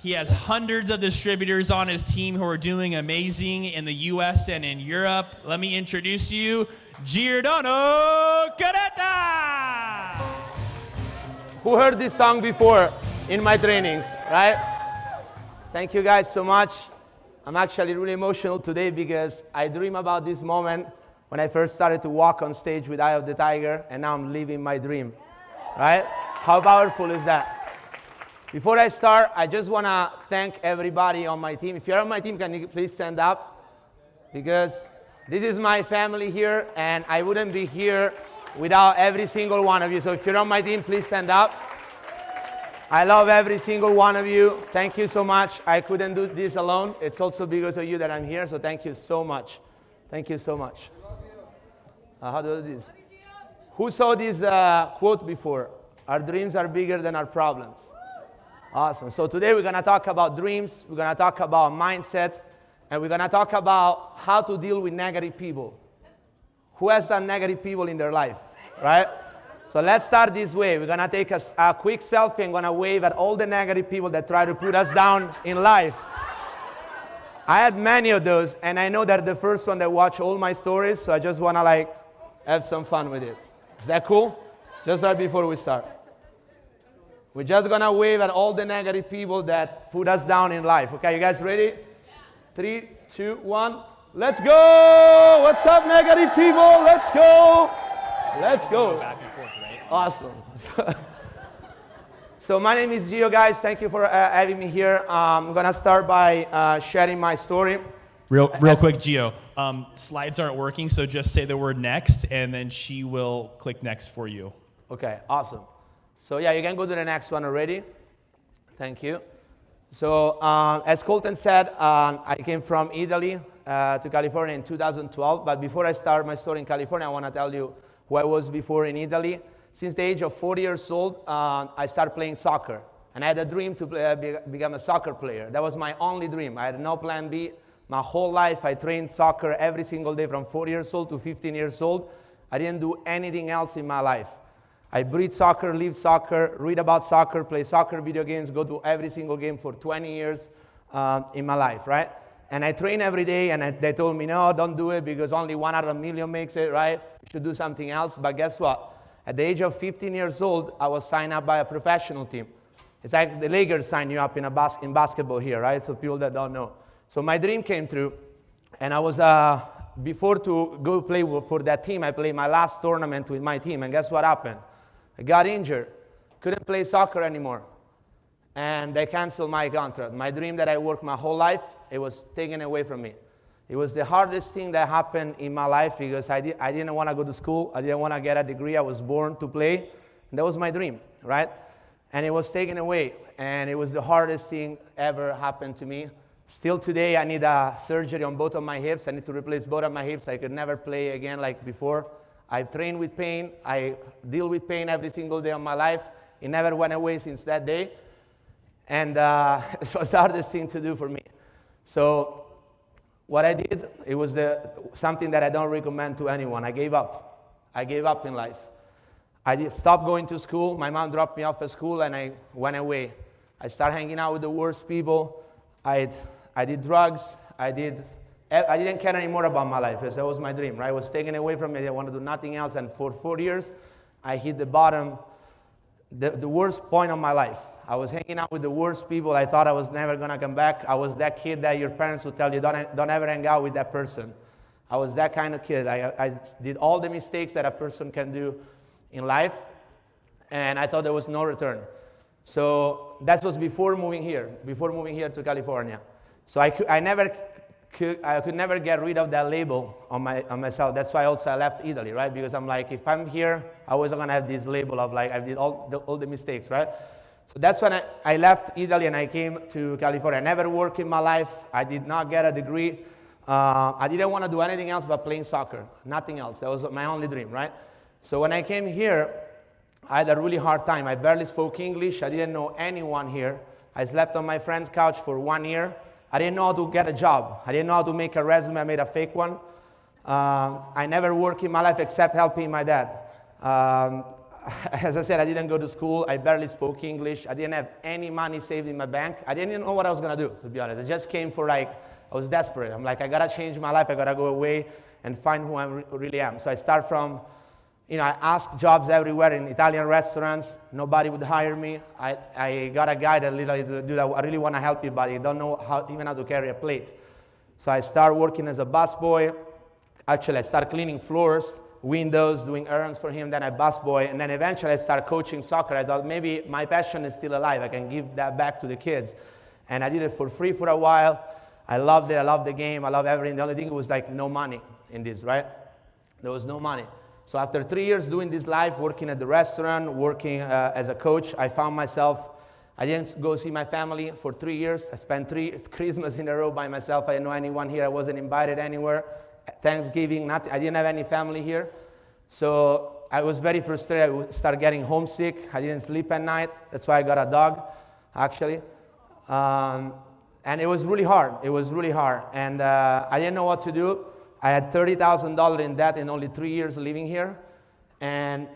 He has hundreds of distributors on his team who are doing amazing in the U.S. and in Europe. Let me introduce you, Giordano Carretta! Who heard this song before in my trainings, right? Thank you guys so much. I'm actually really emotional today because I dream about this moment when I first started to walk on stage with Eye of the Tiger, and now I'm living my dream, right? How powerful is that? Before I start, I just want to thank everybody on my team. If you're on my team, can you please stand up? Because this is my family here, and I wouldn't be here without every single one of you. So if you're on my team, please stand up. I love every single one of you. Thank you so much. I couldn't do this alone. It's also because of you that I'm here, so thank you so much. Thank you so much. How do I do this? Who saw this quote before? Our dreams are bigger than our problems. Awesome. So today we're going to talk about dreams, we're going to talk about mindset, and we're going to talk about how to deal with negative people. Who has done negative people in their life, right? So let's start this way. We're going to take a quick selfie and going to wave at all the negative people that try to put us down in life. I had many of those, and I know that the first one that watched all my stories, so I just want to have some fun with it. Is that cool? Just right before we start. We're just going to wave at all the negative people that put us down in life. Okay, you guys ready? 3, 2, 1. Let's go! What's up, negative people? Let's go! Let's go. Back and forth, right? Awesome. So my name is Gio, guys. Thank you for having me here. I'm going to start by sharing my story. Real quick, Gio. Slides aren't working, so just say the word next, and then she will click next for you. Okay, awesome. So yeah, you can go to the next one already. Thank you. So as Colton said, I came from Italy to California in 2012. But before I start my story in California, I want to tell you who I was before in Italy. Since the age of 40 years old, I started playing soccer. And I had a dream to become a soccer player. That was my only dream. I had no plan B. My whole life, I trained soccer every single day from 4 years old to 15 years old. I didn't do anything else in my life. I breathe soccer, live soccer, read about soccer, play soccer video games, go to every single game for 20 years in my life, right? And I train every day, and they told me, no, don't do it because only 1 out of a million makes it, right? You should do something else. But guess what? At the age of 15 years old, I was signed up by a professional team. It's like the Lakers sign you up in basketball here, right? So people that don't know. So my dream came true, and I was, before to go play for that team, I played my last tournament with my team, and guess what happened? I got injured, couldn't play soccer anymore, and they canceled my contract. My dream that I worked my whole life, it was taken away from me. It was the hardest thing that happened in my life because I didn't want to go to school. I didn't want to get a degree. I was born to play, and that was my dream, right? And it was taken away, and it was the hardest thing ever happened to me. Still today, I need a surgery on both of my hips. I need to replace both of my hips. I could never play again like before. I've trained with pain. I deal with pain every single day of my life. It never went away since that day. And it was the hardest thing to do for me. So what I did, it was something that I don't recommend to anyone. I gave up. I gave up in life. I stopped going to school. My mom dropped me off at school, and I went away. I started hanging out with the worst people. I did drugs. I didn't care anymore about my life because that was my dream, right? It was taken away from me. I didn't want to do nothing else. And for 4 years, I hit the bottom, the worst point of my life. I was hanging out with the worst people. I thought I was never going to come back. I was that kid that your parents would tell you, don't ever hang out with that person. I was that kind of kid. I did all the mistakes that a person can do in life, and I thought there was no return. So that was before moving here to California. So I could never get rid of that label on myself. That's why also I left Italy, right? Because I'm like, if I'm here, I wasn't gonna have this label of like I did all the mistakes, right? So that's when I left Italy and I came to California. I never worked in my life. I did not get a degree. I didn't want to do anything else but playing soccer, nothing else. That was my only dream, right? So when I came here, I had a really hard time. I barely spoke English. I didn't know anyone here. I slept on my friend's couch for 1 year. I didn't know how to get a job. I didn't know how to make a resume. I made a fake one. I never worked in my life except helping my dad. as I said, I didn't go to school. I barely spoke English. I didn't have any money saved in my bank. I didn't even know what I was going to do, to be honest. I just came for I was desperate. I'm like, I got to change my life. I got to go away and find who I really am. So I start from, I asked jobs everywhere in Italian restaurants. Nobody would hire me. I got a guy that literally dude, I really want to help you, but I don't know even how to carry a plate. So I start working as a busboy. Actually, I start cleaning floors, windows, doing errands for him, then I busboy, and then eventually I start coaching soccer. I thought maybe my passion is still alive. I can give that back to the kids. And I did it for free for a while. I loved it. I loved the game. I loved everything. The only thing was like no money in this, right? There was no money. So after 3 years doing this life, working at the restaurant, working as a coach, I found myself, I didn't go see my family for 3 years. I spent 3 Christmas in a row by myself. I didn't know anyone here. I wasn't invited anywhere. Thanksgiving, nothing. I didn't have any family here. So I was very frustrated. I started getting homesick. I didn't sleep at night. That's why I got a dog, actually. And it was really hard. It was really hard. And I didn't know what to do. I had $30,000 in debt in only 3 years living here. And,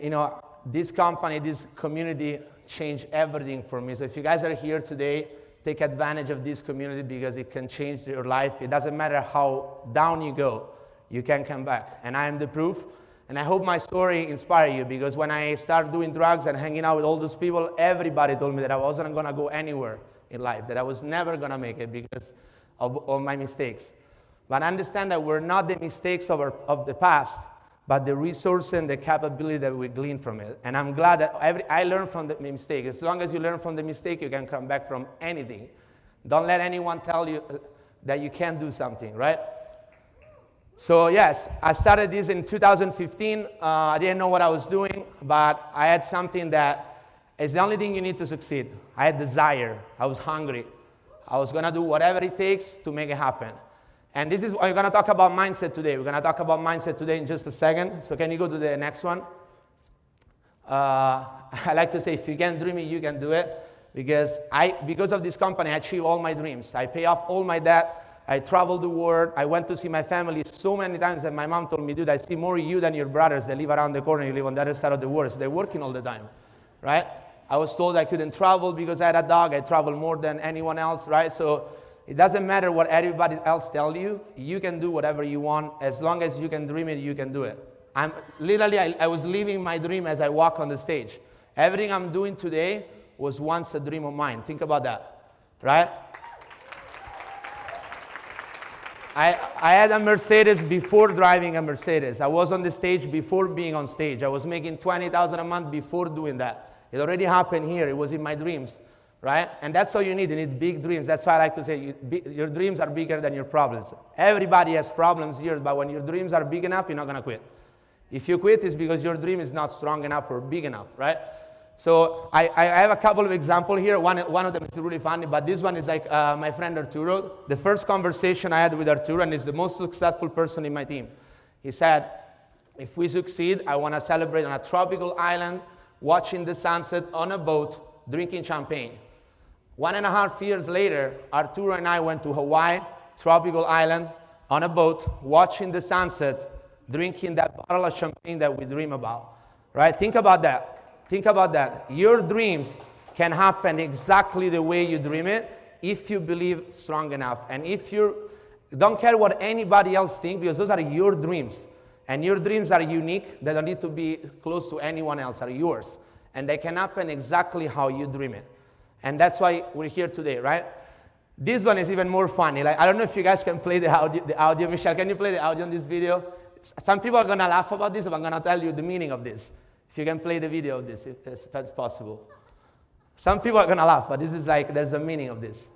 this company, this community changed everything for me. So if you guys are here today, take advantage of this community because it can change your life. It doesn't matter how down you go, you can come back. And I am the proof. And I hope my story inspires you because when I started doing drugs and hanging out with all those people, everybody told me that I wasn't going to go anywhere in life, that I was never going to make it because of my mistakes. But understand that we're not the mistakes of the past, but the resource and the capability that we glean from it. And I'm glad that I learned from the mistake. As long as you learn from the mistake, you can come back from anything. Don't let anyone tell you that you can't do something, right? So yes, I started this in 2015. I didn't know what I was doing, but I had something that is the only thing you need to succeed. I had desire. I was hungry. I was going to do whatever it takes to make it happen. And this is, we're going to talk about mindset today. We're going to talk about mindset today in just a second. So can you go to the next one? I like to say, if you can dream it, you can do it. Because of this company, I achieved all my dreams. I pay off all my debt. I traveled the world. I went to see my family so many times that my mom told me, dude, I see more you than your brothers. They live around the corner. You live on the other side of the world. So they're working all the time, right? I was told I couldn't travel because I had a dog. I travel more than anyone else, right? So it doesn't matter what everybody else tells you. You can do whatever you want. As long as you can dream it, you can do it. I was living my dream as I walk on the stage. Everything I'm doing today was once a dream of mine. Think about that, right? I had a Mercedes before driving a Mercedes. I was on the stage before being on stage. I was making $20,000 a month before doing that. It already happened here. It was in my dreams. Right? And that's all you need. You need big dreams. That's why I like to say your dreams are bigger than your problems. Everybody has problems here, but when your dreams are big enough, you're not going to quit. If you quit, it's because your dream is not strong enough or big enough, right? So I have a couple of examples here. One of them is really funny, but this one is like my friend Arturo. The first conversation I had with Arturo, and he's the most successful person in my team. He said, if we succeed, I want to celebrate on a tropical island, watching the sunset on a boat, drinking champagne. 1.5 years later, Arturo and I went to Hawaii, tropical island, on a boat, watching the sunset, drinking that bottle of champagne that we dream about, right? Think about that. Think about that. Your dreams can happen exactly the way you dream it if you believe strong enough. And if you don't care what anybody else thinks, because those are your dreams. And your dreams are unique. They don't need to be close to anyone else, are yours. And they can happen exactly how you dream it. And that's why we're here today, right? This one is even more funny. Like, I don't know if you guys can play the audio. Michelle, can you play the audio on this video? Some people are going to laugh about this, but I'm going to tell you the meaning of this. If you can play the video of this, if that's possible. Some people are going to laugh, but this is like, there's a meaning of this.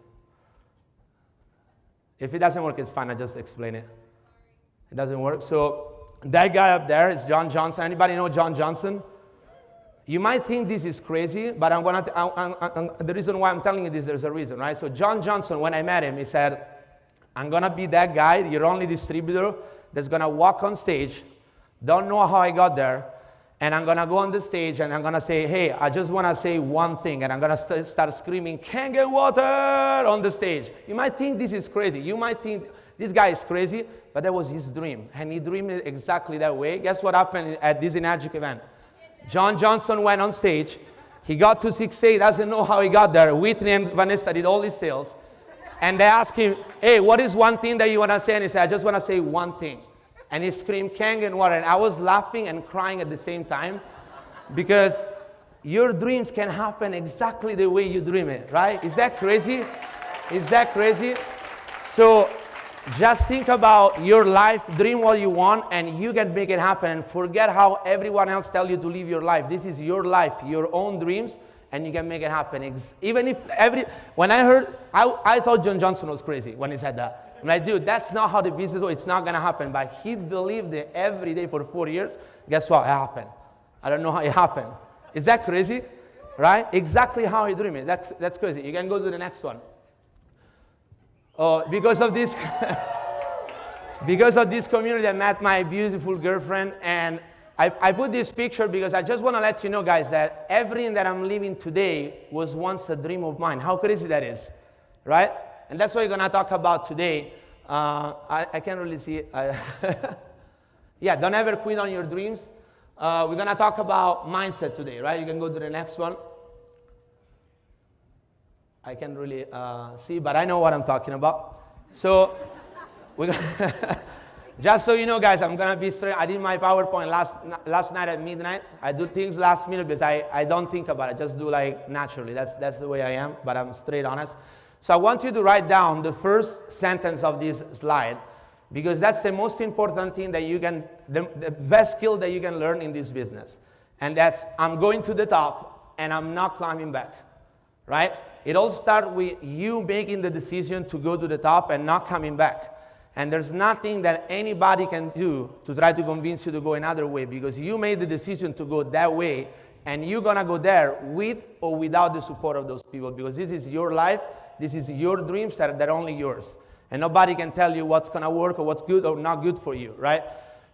If it doesn't work, it's fine. I just explain it. It doesn't work. So that guy up there is John Johnson. Anybody know John Johnson? You might think this is crazy, but the reason why I'm telling you this, there's a reason, right? So John Johnson, when I met him, he said, I'm going to be that guy, your only distributor, that's going to walk on stage, don't know how I got there, and I'm going to go on the stage and I'm going to say, hey, I just want to say one thing, and I'm going to start screaming, can't get water on the stage. You might think this is crazy. You might think this guy is crazy, but that was his dream, and he dreamed it exactly that way. Guess what happened at this Magic event? John Johnson went on stage. He got to 6'8", doesn't know how he got there. Whitney and Vanessa did all his sales. And they asked him, hey, what is one thing that you want to say? And he said, I just want to say one thing. And he screamed, Kangen water. And I was laughing and crying at the same time because your dreams can happen exactly the way you dream it, right? Is that crazy? Is that crazy? So just think about your life, dream what you want, and you can make it happen. And forget how everyone else tells you to live your life. This is your life, your own dreams, and you can make it happen. Even if when I heard, I thought John Johnson was crazy when he said that. I'm like, dude, that's not how the business works. It's not going to happen. But he believed it every day for 4 years. Guess what? It happened. I don't know how it happened. Is that crazy? Right? Exactly how he dreamed it. That's crazy. You can go to the next one. Oh, because of this, because of this community, I met my beautiful girlfriend, and I put this picture because I just want to let you know, guys, that everything that I'm living today was once a dream of mine. How crazy that is, right? And that's what we're going to talk about today. I can't really see it. Yeah, don't ever quit on your dreams. We're going to talk about mindset today, right? You can go to the next one. I can't really see, but I know what I'm talking about. So, just so you know, guys, I'm going to be straight. I did my PowerPoint last night at midnight. I do things last minute because I don't think about it. I just do like naturally. That's the way I am, but I'm straight honest. So I want you to write down the first sentence of this slide because that's the most important thing that you can, the best skill that you can learn in this business. And that's, I'm going to the top and I'm not climbing back, right? It all starts with you making the decision to go to the top and not coming back. And there's nothing that anybody can do to try to convince you to go another way because you made the decision to go that way and you're going to go there with or without the support of those people because this is your life, this is your dreams that are only yours. And nobody can tell you what's going to work or what's good or not good for you, right?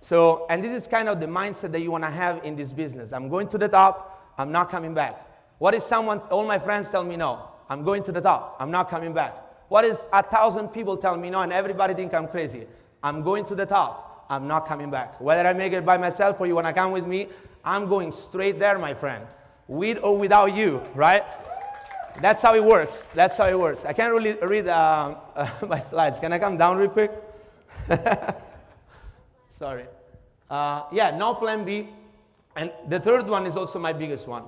So, and this is kind of the mindset that you want to have in this business. I'm going to the top, I'm not coming back. What if all my friends tell me no? I'm going to the top. I'm not coming back. What if 1,000 people tell me no and everybody think I'm crazy? I'm going to the top. I'm not coming back. Whether I make it by myself or you want to come with me, I'm going straight there, my friend. With or without you, right? That's how it works. That's how it works. I can't really read my slides. Can I come down real quick? Sorry. Yeah, no plan B. And the third one is also my biggest one.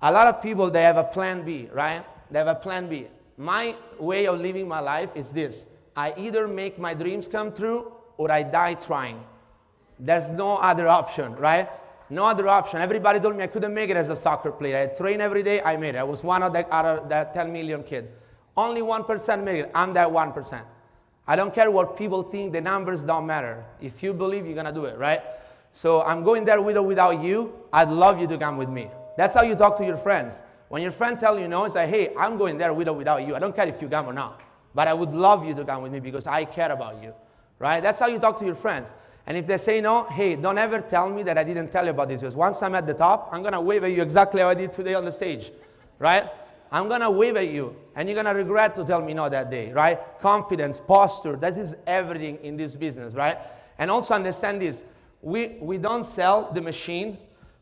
A lot of people, they have a plan B, right? They have a plan B. My way of living my life is this. I either make my dreams come true or I die trying. There's no other option, right? No other option. Everybody told me I couldn't make it as a soccer player. I train every day, I made it. I was one of out of that 10 million kid. Only 1% made it. I'm that 1%. I don't care what people think. The numbers don't matter. If you believe, you're going to do it, right? So I'm going there with or without you. I'd love you to come with me. That's how you talk to your friends. When your friend tells you no, it's like, hey, I'm going there with or without you. I don't care if you come or not. But I would love you to come with me because I care about you, right? That's how you talk to your friends. And if they say no, hey, don't ever tell me that I didn't tell you about this. Because once I'm at the top, I'm going to wave at you exactly how I did today on the stage, right? I'm going to wave at you. And you're going to regret to tell me no that day, right? Confidence, posture, this is everything in this business, right? And also understand this. We don't sell the machine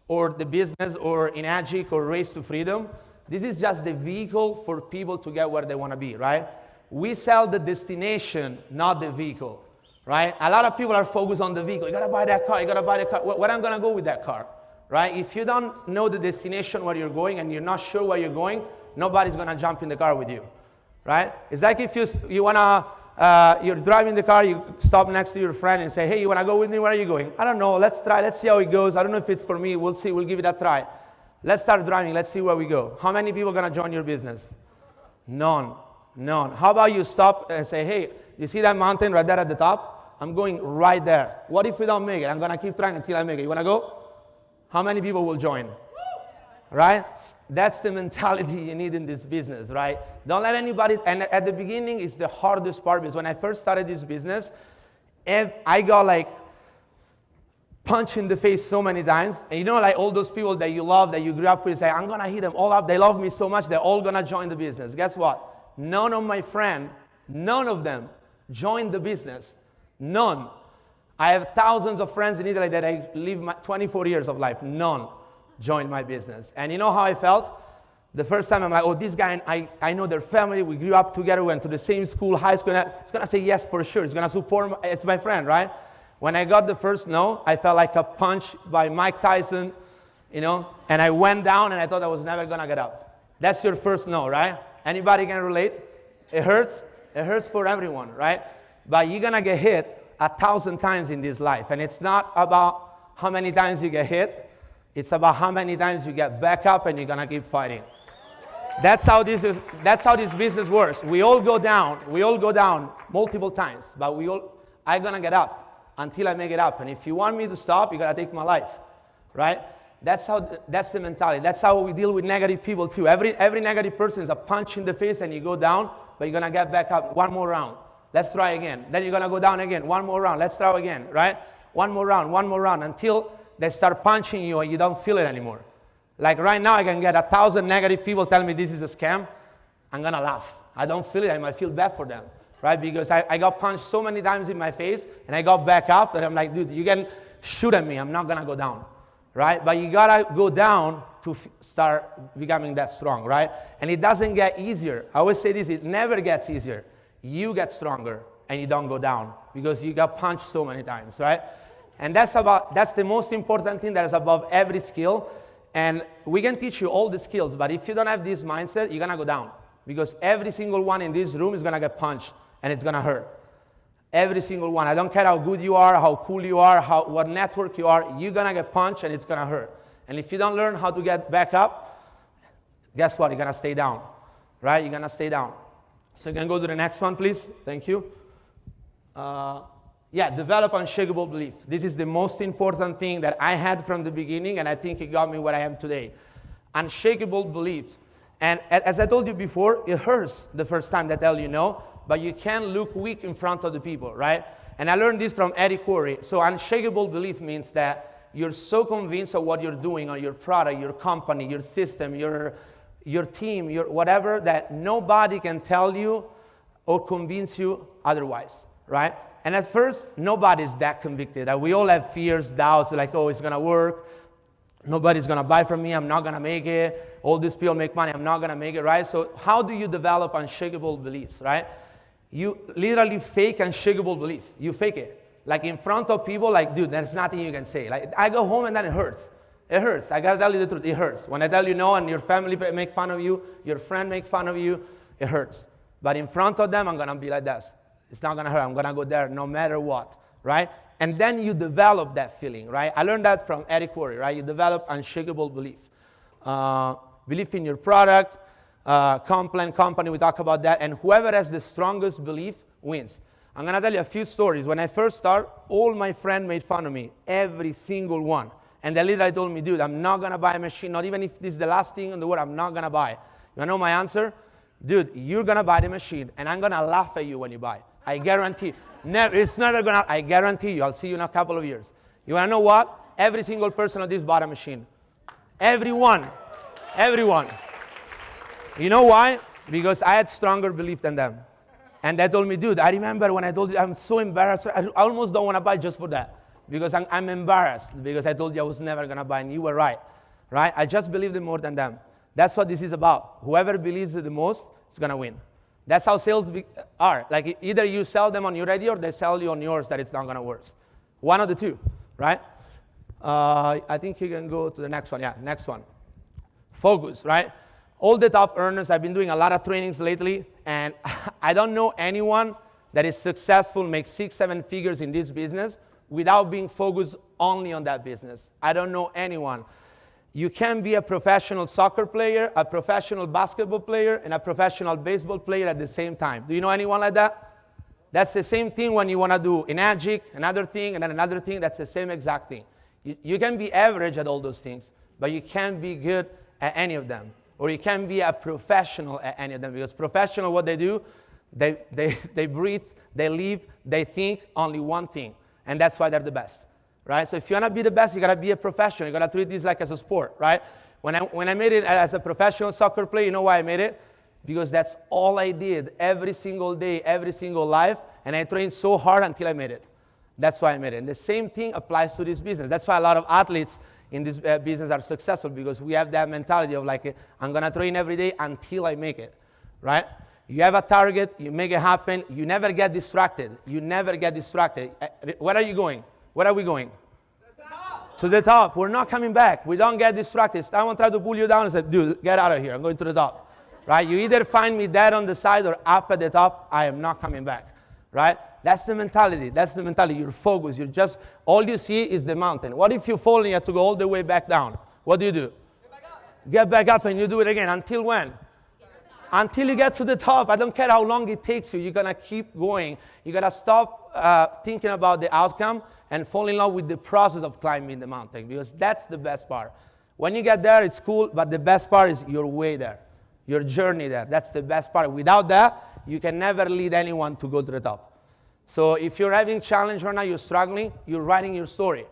or the business or Inagic or Race to Freedom. This is just the vehicle for people to get where they want to be, right? We sell the destination, not the vehicle, right? A lot of people are focused on the vehicle. You got to buy that car, you got to buy the car. Where I'm going to go with that car, right? If you don't know the destination where you're going and you're not sure where you're going, nobody's going to jump in the car with you, right? It's like if you want to, you're driving the car, you stop next to your friend and say, hey, you want to go with me? Where are you going? I don't know. Let's try. Let's see how it goes. I don't know if it's for me. We'll see. We'll give it a try. Let's start driving. Let's see where we go. How many people are going to join your business? None. None. How about you stop and say, hey, you see that mountain right there at the top? I'm going right there. What if we don't make it? I'm going to keep trying until I make it. You want to go? How many people will join? Right? That's the mentality you need in this business, right? Don't let anybody, and at the beginning, it's the hardest part because when I first started this business, I got like punched in the face so many times. And you know, like all those people that you love, that you grew up with, say, I'm going to hit them all up. They love me so much, they're all going to join the business. Guess what? None of my friends, none of them joined the business. None. I have thousands of friends in Italy that I live my 24 years of life. None. joined my business. And you know how I felt? The first time I'm like, oh, this guy, I know their family. We grew up together, went to the same school, high school. He's going to say yes for sure. He's going to support me. It's my friend, right? When I got the first no, I felt like a punch by Mike Tyson, you know, and I went down and I thought I was never going to get up. That's your first no, right? Anybody can relate? It hurts. It hurts for everyone, right? But you're going to get hit 1,000 times in this life. And it's not about how many times you get hit. It's about how many times you get back up and you're going to keep fighting. That's how this business works. We all go down multiple times, but I'm gonna get up until I make it up. And if you want me to stop, you gotta take my life, right? That's the mentality. That's how we deal with negative people too. Every negative person is a punch in the face and you go down, but you're gonna get back up. One more round. Let's try again. Then you're gonna go down again. One more round. Let's try again, right? One more round until they start punching you and you don't feel it anymore. Like right now, I can get 1,000 negative people tell me this is a scam. I'm going to laugh. I don't feel it. I might feel bad for them, right? Because I got punched so many times in my face, and I got back up, and I'm like, dude, you can shoot at me. I'm not going to go down, right? But you got to go down to start becoming that strong, right? And it doesn't get easier. I always say this, it never gets easier. You get stronger, and you don't go down because you got punched so many times, right? And that's the most important thing that is above every skill. And we can teach you all the skills, but if you don't have this mindset, you're going to go down. Because every single one in this room is going to get punched, and it's going to hurt. Every single one. I don't care how good you are, how cool you are, what network you are, you're going to get punched, and it's going to hurt. And if you don't learn how to get back up, guess what? You're going to stay down, right? You're going to stay down. So you can go to the next one, please. Thank you. Develop unshakable belief. This is the most important thing that I had from the beginning, and I think it got me where I am today. Unshakable belief. And as I told you before, it hurts the first time they tell you no, but you can't look weak in front of the people, right? And I learned this from Eddie Corey. So unshakable belief means that you're so convinced of what you're doing, or your product, your company, your system, your team, your whatever, that nobody can tell you or convince you otherwise, right? And at first, nobody's that convicted. We all have fears, doubts, like, oh, it's going to work. Nobody's going to buy from me. I'm not going to make it. All these people make money. I'm not going to make it, right? So how do you develop unshakable beliefs, right? You literally fake unshakable belief. You fake it. Like in front of people, like, dude, there's nothing you can say. Like, I go home and then it hurts. It hurts. I got to tell you the truth. It hurts. When I tell you no and your family make fun of you, your friend make fun of you, it hurts. But in front of them, I'm going to be like this. It's not going to hurt. I'm going to go there no matter what, right? And then you develop that feeling, right? I learned that from Eddie Corey, right? You develop unshakable belief. Belief in your product, company, we talk about that. And whoever has the strongest belief wins. I'm going to tell you a few stories. When I first started, all my friends made fun of me, every single one. And they literally told me, dude, I'm not going to buy a machine. Not even if this is the last thing in the world, I'm not going to buy. You know my answer? Dude, you're going to buy the machine, and I'm going to laugh at you when you buy. I guarantee. It's never going to, I guarantee you. I'll see you in a couple of years. You want to know what? Every single person on this bought a machine. Everyone. You know why? Because I had stronger belief than them. And they told me, dude, I remember when I told you, I'm so embarrassed. I almost don't want to buy just for that. Because I'm embarrassed. Because I told you I was never going to buy, and you were right. Right? I just believed it more than them. That's what this is about. Whoever believes it the most is going to win. That's how sales are. Like either you sell them on your idea or they sell you on yours that it's not going to work. One of the two, right? I think you can go to the next one. Yeah, next one. Focus, right? All the top earners, I've been doing a lot of trainings lately, and I don't know anyone that is successful, makes 6-7 figures in this business without being focused only on that business. I don't know anyone. You can be a professional soccer player, a professional basketball player, and a professional baseball player at the same time. Do you know anyone like that? That's the same thing when you want to do an magic, another thing, and then another thing. That's the same exact thing. You can be average at all those things, but you can't be good at any of them. Or you can be a professional at any of them. Because professional, what they do, they breathe, they live, they think only one thing. And that's why they're the best. Right? So if you want to be the best, you got to be a professional. You got to treat this like as a sport, right? When I made it as a professional soccer player, you know why I made it? Because that's all I did every single day, every single life, and I trained so hard until I made it. That's why I made it. And the same thing applies to this business. That's why a lot of athletes in this business are successful because we have that mentality of like, I'm going to train every day until I make it, right? You have a target, you make it happen, you never get distracted. You never get distracted. Where are you going? Where are we going? To the top. We're not coming back. We don't get distracted. Someone try to pull you down and say, dude, get out of here. I'm going to the top. Right? You either find me dead on the side or up at the top. I am not coming back. Right? That's the mentality. That's the mentality. You're focused. You're just, all you see is the mountain. What if you fall and you have to go all the way back down? What do? Get back up and you do it again. Until when? Until you get to the top. I don't care how long it takes you. You're going to keep going. You got to stop thinking about the outcome and fall in love with the process of climbing the mountain, because that's the best part. When you get there, it's cool, but the best part is your way there, your journey there. That's the best part. Without that, you can never lead anyone to go to the top. So if you're having challenge right now, you're struggling, you're writing your story.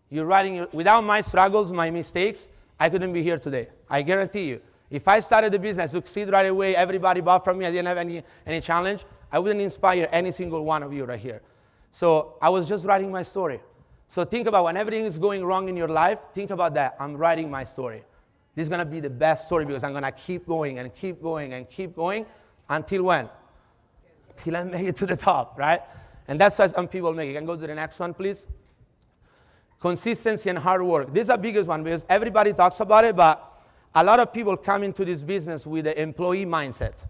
Without my struggles, my mistakes, I couldn't be here today. I guarantee you. If I started the business, succeed right away, everybody bought from me, I didn't have any challenge, I wouldn't inspire any single one of you right here. So I was just writing my story. So think about when everything is going wrong in your life, think about that. I'm writing my story. This is going to be the best story because I'm going to keep going and keep going and keep going until when? Till I make it to the top, right? And that's why some people make it. You can go to the next one, please. Consistency and hard work. This is the biggest one because everybody talks about it, but a lot of people come into this business with the employee mindset.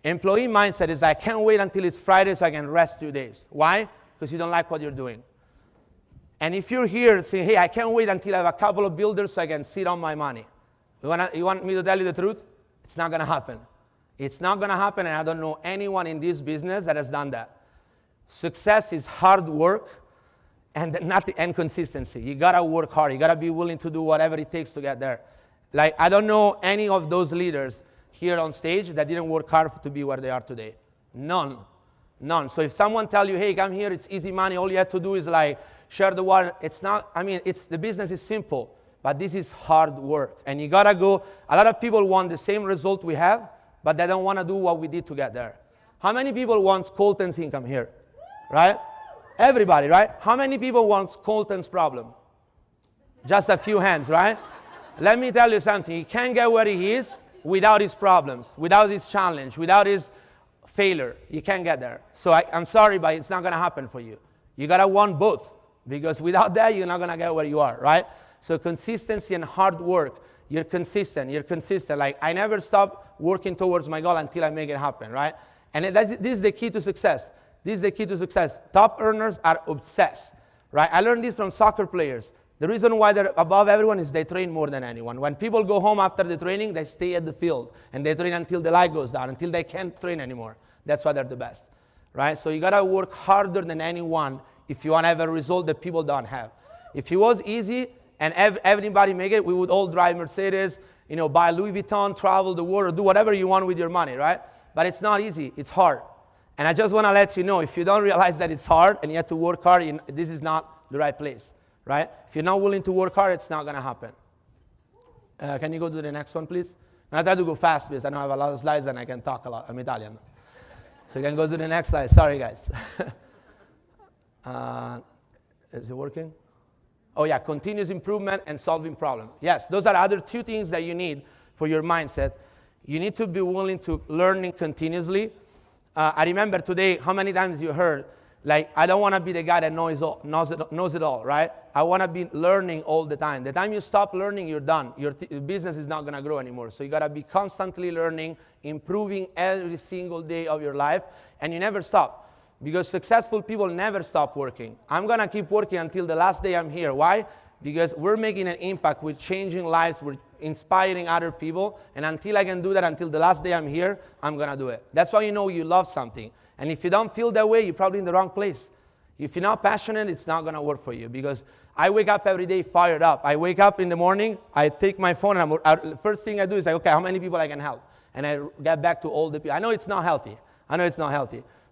Employee mindset is I can't wait until it's Friday so I can rest 2 days. Why? Because you don't like what you're doing. And if you're here saying, hey, I can't wait until I have a couple of builders so I can sit on my money. You want me to tell you the truth? It's not going to happen. It's not going to happen, and I don't know anyone in this business that has done that. Success is hard work and consistency. You got to work hard. You got to be willing to do whatever it takes to get there. Like, I don't know any of those leaders here on stage that didn't work hard to be where they are today. None. So if someone tell you, hey, come here, it's easy money, all you have to do is like share the water. It's not, the business is simple, but this is hard work. And you gotta go, a lot of people want the same result we have, but they don't wanna do what we did to get there. How many people want Colton's income here? Right? Everybody, right? How many people want Colton's problem? Just a few hands, right? Let me tell you something. He can't get where he is without his problems, without his challenge, without his failure. You can't get there. So I'm sorry, but it's not going to happen for you. You got to want both, because without that, you're not going to get where you are, right? So consistency and hard work. You're consistent. Like, I never stop working towards my goal until I make it happen, right? And this is the key to success. Top earners are obsessed, right? I learned this from soccer players. The reason why they're above everyone is they train more than anyone. When people go home after the training, they stay at the field, and they train until the light goes down, until they can't train anymore. That's why they're the best, right? So you got to work harder than anyone if you want to have a result that people don't have. If it was easy and everybody make it, we would all drive Mercedes, buy Louis Vuitton, travel the world, or do whatever you want with your money, right? But it's not easy. It's hard. And I just want to let you know, if you don't realize that it's hard and you have to work hard, this is not the right place, right? If you're not willing to work hard, it's not going to happen. Can you go to the next one, please? And I try to go fast because I know I have a lot of slides and I can talk a lot. I'm Italian. So you can go to the next slide. Sorry, guys. Is it working? Oh, yeah, continuous improvement and solving problems. Yes, those are other two things that you need for your mindset. You need to be willing to learning continuously. I remember today how many times you heard, like, I don't want to be the guy that knows it all, right? I want to be learning all the time. The time you stop learning, you're done. Your business is not going to grow anymore. So you got to be constantly learning, improving every single day of your life, and you never stop. Because successful people never stop working. I'm going to keep working until the last day I'm here. Why? Because we're making an impact. We're changing lives. We're inspiring other people. And until I can do that, until the last day I'm here, I'm going to do it. That's why you know you love something. And if you don't feel that way, you're probably in the wrong place. If you're not passionate, it's not going to work for you. Because I wake up every day fired up. I wake up in the morning, I take my phone, and first thing I do is like, okay, how many people I can help? And I get back to all the people. I know it's not healthy.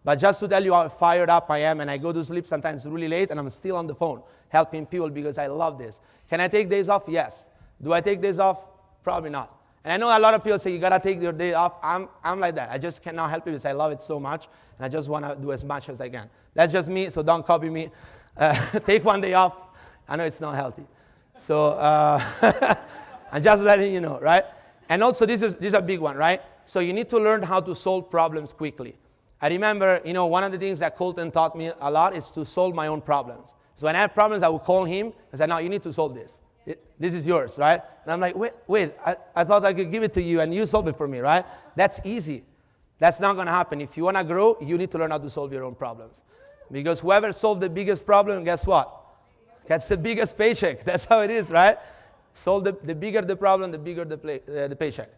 But just to tell you how fired up I am, and I go to sleep sometimes really late, and I'm still on the phone helping people because I love this. Can I take days off? Yes. Do I take days off? Probably not. And I know a lot of people say, you got to take your day off. I'm like that. I just cannot help it because I love it so much, and I just want to do as much as I can. That's just me, so don't copy me. Take one day off. I know it's not healthy. So I'm just letting you know, right? And also this is a big one, right? So you need to learn how to solve problems quickly. I remember, one of the things that Colton taught me a lot is to solve my own problems. So when I have problems, I would call him and say, no, you need to solve this. This is yours, right? And I'm like, wait, I thought I could give it to you and you solve it for me, right? That's easy. That's not going to happen. If you want to grow, you need to learn how to solve your own problems. Because whoever solved the biggest problem, guess what? Gets the biggest paycheck. That's how it is, right? Solve the bigger the problem, the bigger the paycheck.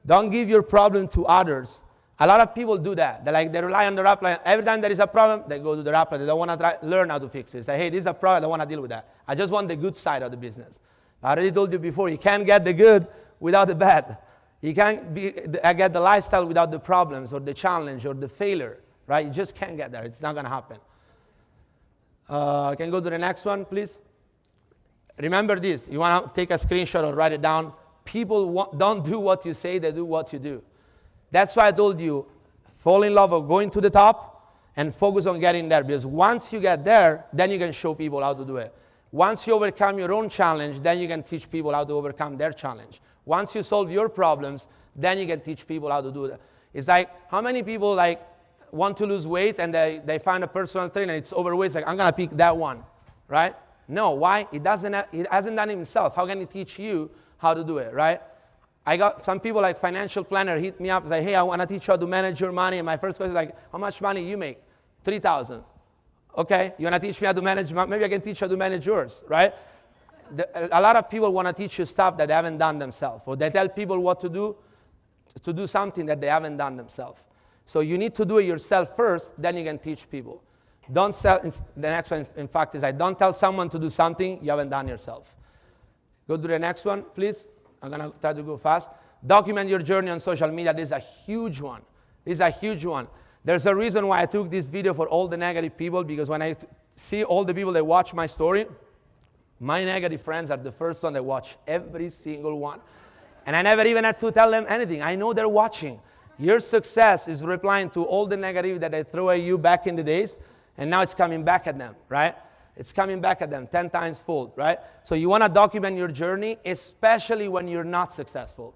Don't give your problem to others. A lot of people do that. They rely on the upline. Every time there is a problem, they go to the upline. They don't want to learn how to fix it. They say, hey, this is a problem. I don't want to deal with that. I just want the good side of the business. I already told you before, you can't get the good without the bad. You can't get the lifestyle without the problems or the challenge or the failure, right? You just can't get there. It's not going to happen. Can you go to the next one, please? Remember this. You want to take a screenshot or write it down. People don't do what you say. They do what you do. That's why I told you, fall in love or going to the top and focus on getting there. Because once you get there, then you can show people how to do it. Once you overcome your own challenge, then you can teach people how to overcome their challenge. Once you solve your problems, then you can teach people how to do that. It's like, how many people want to lose weight and they find a personal trainer, it's overweight, it's like, I'm going to pick that one, right? No, why? He hasn't done it himself. How can he teach you how to do it, right? I got some people like financial planner hit me up and say, hey, I want to teach you how to manage your money. And my first question is like, how much money you make? $3,000. Okay, you want to teach me how to manage, maybe I can teach you how to manage yours, right? A lot of people want to teach you stuff that they haven't done themselves. Or they tell people what to do something that they haven't done themselves. So you need to do it yourself first, then you can teach people. Don't sell, the next one, in fact, is don't tell someone to do something you haven't done yourself. Go to the next one, please. I'm going to try to go fast. Document your journey on social media. This is a huge one. This is a huge one. There's a reason why I took this video for all the negative people, because when I see all the people that watch my story, my negative friends are the first one that watch every single one. And I never even had to tell them anything. I know they're watching. Your success is replying to all the negative that I threw at you back in the days, and now it's coming back at them, right? It's coming back at them 10 times fold, right? So you want to document your journey, especially when you're not successful.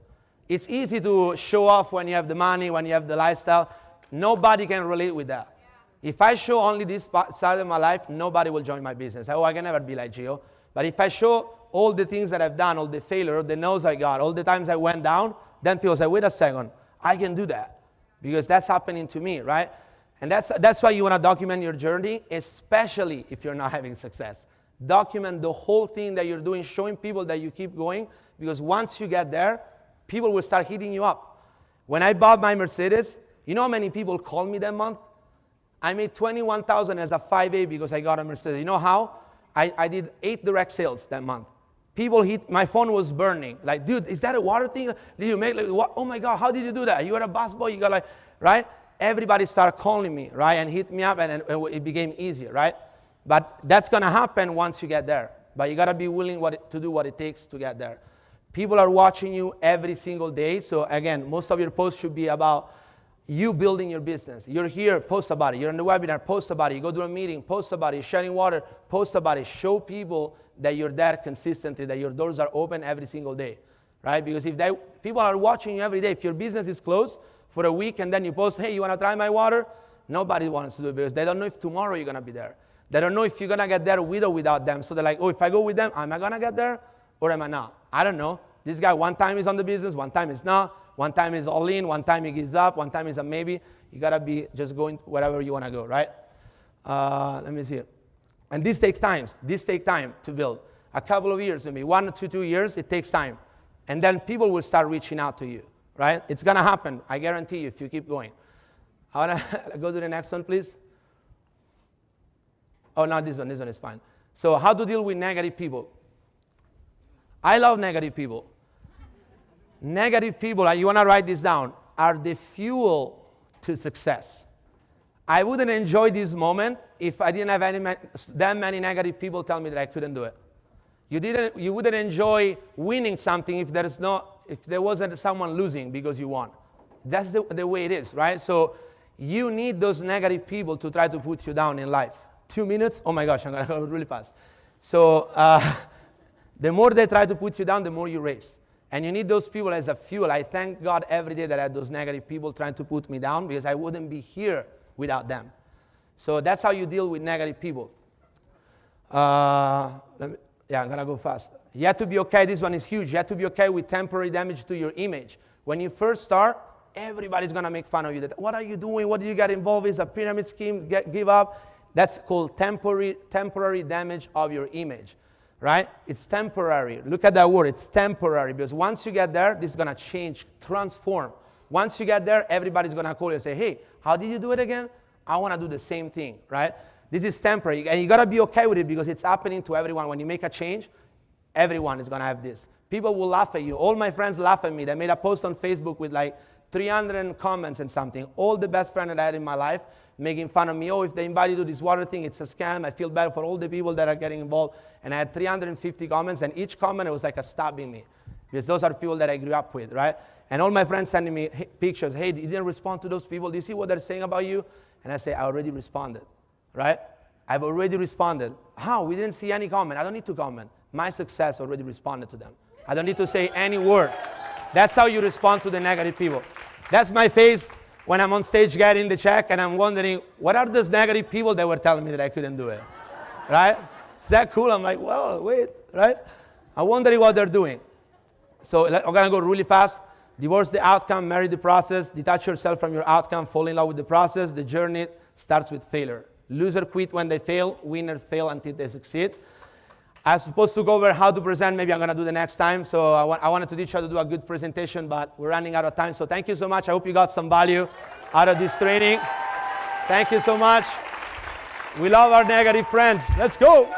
It's easy to show off when you have the money, when you have the lifestyle. Nobody can relate with that. Yeah. If I show only this side of my life, nobody will join my business. I can never be like Gio. But if I show all the things that I've done, all the failure, all the no's I got, all the times I went down, then people say, wait a second, I can do that. Because that's happening to me, right? And that's why you want to document your journey, especially if you're not having success. Document the whole thing that you're doing, showing people that you keep going, because once you get there, people will start hitting you up. When I bought my Mercedes, you know how many people called me that month? I made $21,000 as a 5A because I got a Mercedes. You know how? I did 8 direct sales that month. People my phone was burning. Like, dude, is that a water thing? Did you make, what? Oh my God, how did you do that? You were a boss boy, you got right? Everybody started calling me, right? And hit me up, and it became easier, right? But that's gonna happen once you get there. But you gotta be willing to do what it takes to get there. People are watching you every single day. So again, most of your posts should be about you building your business. You're here, post about it. You're in the webinar, post about it. You go to a meeting, post about it. You're sharing water, post about it. Show people that you're there consistently, that your doors are open every single day, right? Because if people are watching you every day, if your business is closed for a week and then you post, hey, you want to try my water? Nobody wants to do it because they don't know if tomorrow you're going to be there. They don't know if you're going to get there with or without them. So they're like, oh, if I go with them, am I going to get there or am I not? I don't know. This guy, one time he's on the business, one time he's not. One time is all in, one time he gives up, one time is a maybe. You got to be just going wherever you want to go, right? Let me see. And this takes time. This takes time to build. A couple of years, maybe 1 to 2 years, it takes time. And then people will start reaching out to you, right? It's going to happen. I guarantee you if you keep going. I want to go to the next one, please. Oh, no, this one is fine. So how to deal with negative people. I love negative people. Negative people, you want to write this down, are the fuel to success. I wouldn't enjoy this moment if I didn't have that many negative people tell me that I couldn't do it. You wouldn't enjoy winning something if there wasn't someone losing because you won. That's the way it is, right? So you need those negative people to try to put you down in life. 2 minutes? Oh my gosh, I'm going to go really fast. So The more they try to put you down, the more you raise. And you need those people as a fuel. I thank God every day that I had those negative people trying to put me down, because I wouldn't be here without them. So that's how you deal with negative people. I'm going to go fast. You have to be okay. This one is huge. You have to be okay with temporary damage to your image. When you first start, everybody's going to make fun of you. What are you doing? What did you get involved with? A pyramid scheme? Give up. That's called temporary damage of your image, right? It's temporary. Look at that word. It's temporary, because once you get there, this is going to change, transform. Once you get there, everybody's going to call you and say, hey, how did you do it again? I want to do the same thing, right? This is temporary, and you got to be okay with it, because it's happening to everyone. When you make a change, everyone is going to have this. People will laugh at you. All my friends laugh at me. They made a post on Facebook with like 300 comments and something. All the best friends that I had in my life making fun of me. Oh, if they invite you to this water thing, it's a scam. I feel bad for all the people that are getting involved. And I had 350 comments, and each comment, it was like a stabbing me, because those are people that I grew up with, right? And all my friends sending me pictures. Hey, you didn't respond to those people. Do you see what they're saying about you? And I say, I already responded, right? I've already responded. How? We didn't see any comment. I don't need to comment. My success already responded to them. I don't need to say any word. That's how you respond to the negative people. That's my face when I'm on stage getting the check, and I'm wondering, what are those negative people that were telling me that I couldn't do it, right? Is that cool? I'm like, well, wait, right? I'm wondering what they're doing. So I'm going to go really fast. Divorce the outcome, marry the process, detach yourself from your outcome, fall in love with the process. The journey starts with failure. Losers quit when they fail. Winners fail until they succeed. I was supposed to go over how to present. Maybe I'm going to do the next time. So I wanted to teach you how to do a good presentation, but we're running out of time. So thank you so much. I hope you got some value out of this training. Thank you so much. We love our negative friends. Let's go.